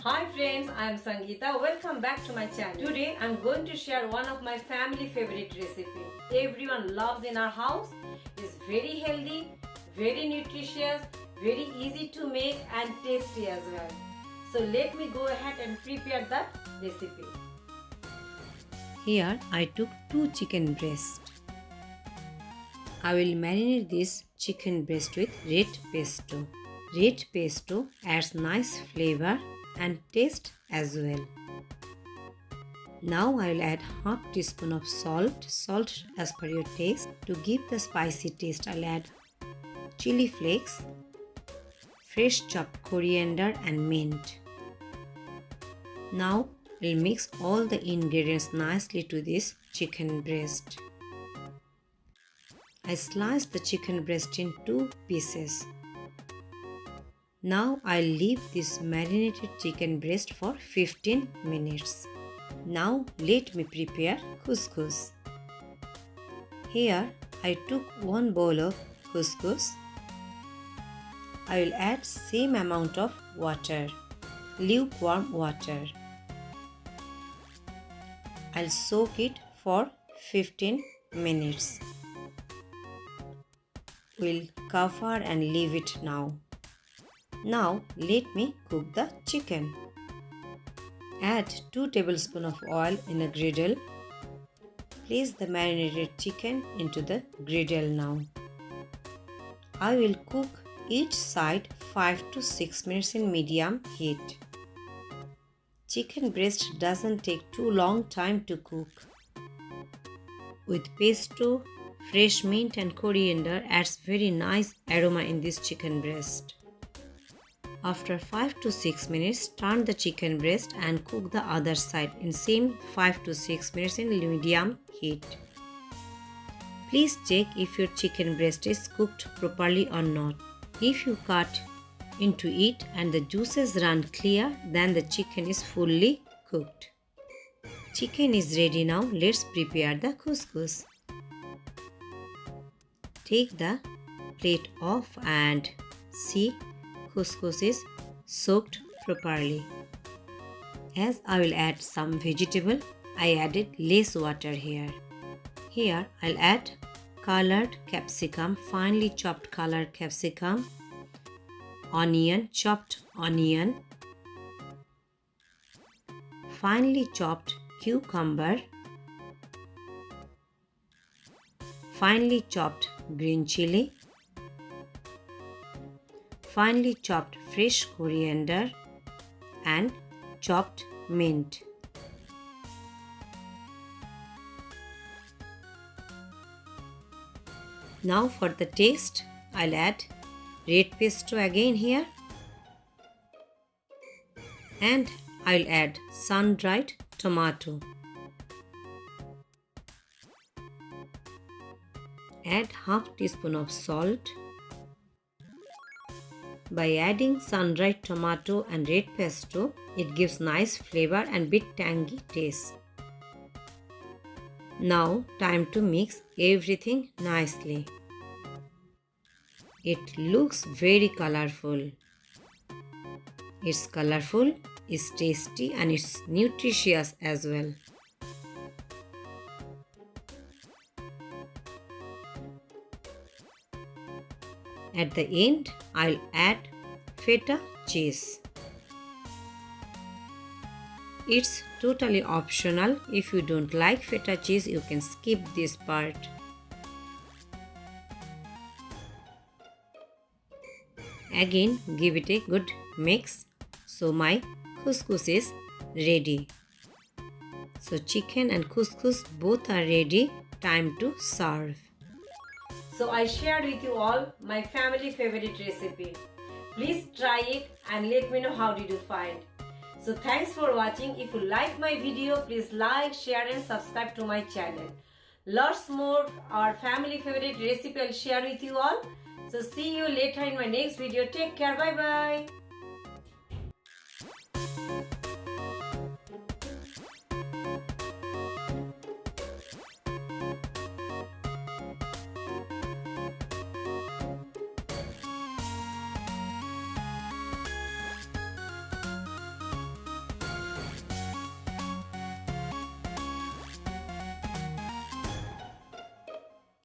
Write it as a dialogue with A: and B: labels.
A: Hi friends, I am Sangita. Welcome back to my channel. Today I am going to share one of my family favorite recipe. Everyone loves in our house. It's very healthy, very nutritious, very easy to make and tasty as well. So let me go ahead and prepare that recipe.
B: Here I took 2 chicken breasts. I will marinate this chicken breast with red pesto. Red pesto adds nice flavor and taste as well. Now I will add half teaspoon of salt as per your taste. To give the spicy taste, I will add chili flakes, fresh chopped coriander and mint. Now I will mix all the ingredients nicely to this chicken breast. I sliced the chicken breast in 2 pieces. Now I'll leave this marinated chicken breast for 15 minutes. Now let me prepare couscous. Here I took 1 bowl of couscous. I will add same amount of water, lukewarm water. I'll soak it for 15 minutes. We'll cover and leave it now. Now let me cook the chicken. Add 2 tablespoons of oil in a griddle. Place the marinated chicken into the griddle now. I will cook each side 5 to 6 minutes in medium heat. Chicken breast doesn't take too long time to cook. With pesto, fresh mint and coriander adds very nice aroma in this chicken breast. After 5 to 6 minutes, turn the chicken breast and cook the other side in same 5 to 6 minutes in medium heat. Please check if your chicken breast is cooked properly or not. If you cut into it and the juices run clear, then the chicken is fully cooked. Chicken is ready now. Let's prepare the couscous. Take the plate off and see couscous is soaked properly. As I will add some vegetable, I added less water here. Here I'll add colored capsicum, finely chopped colored capsicum, onion, chopped onion, finely chopped cucumber, finely chopped green chili, finely chopped fresh coriander and chopped mint. Now for the taste, I'll add red pesto again here and I'll add sun-dried tomato. Add half teaspoon of salt. By adding sun-dried tomato and red pesto, it gives nice flavor and bit tangy taste. Now time to mix everything nicely. It looks very colorful. It's colorful, it's tasty and it's nutritious as well. At the end, I'll add feta cheese. It's totally optional. If you don't like feta cheese, you can skip this part. Again, give it a good mix. So my couscous is ready. So chicken and couscous both are ready. Time to serve.
A: So I shared with you all my family favorite recipe. Please try it and let me know how did you find. So thanks for watching. If you like my video, please like, share and subscribe to my channel. Lots more our family favorite recipe I'll share with you all. So see you later in my next video. Take care. Bye bye.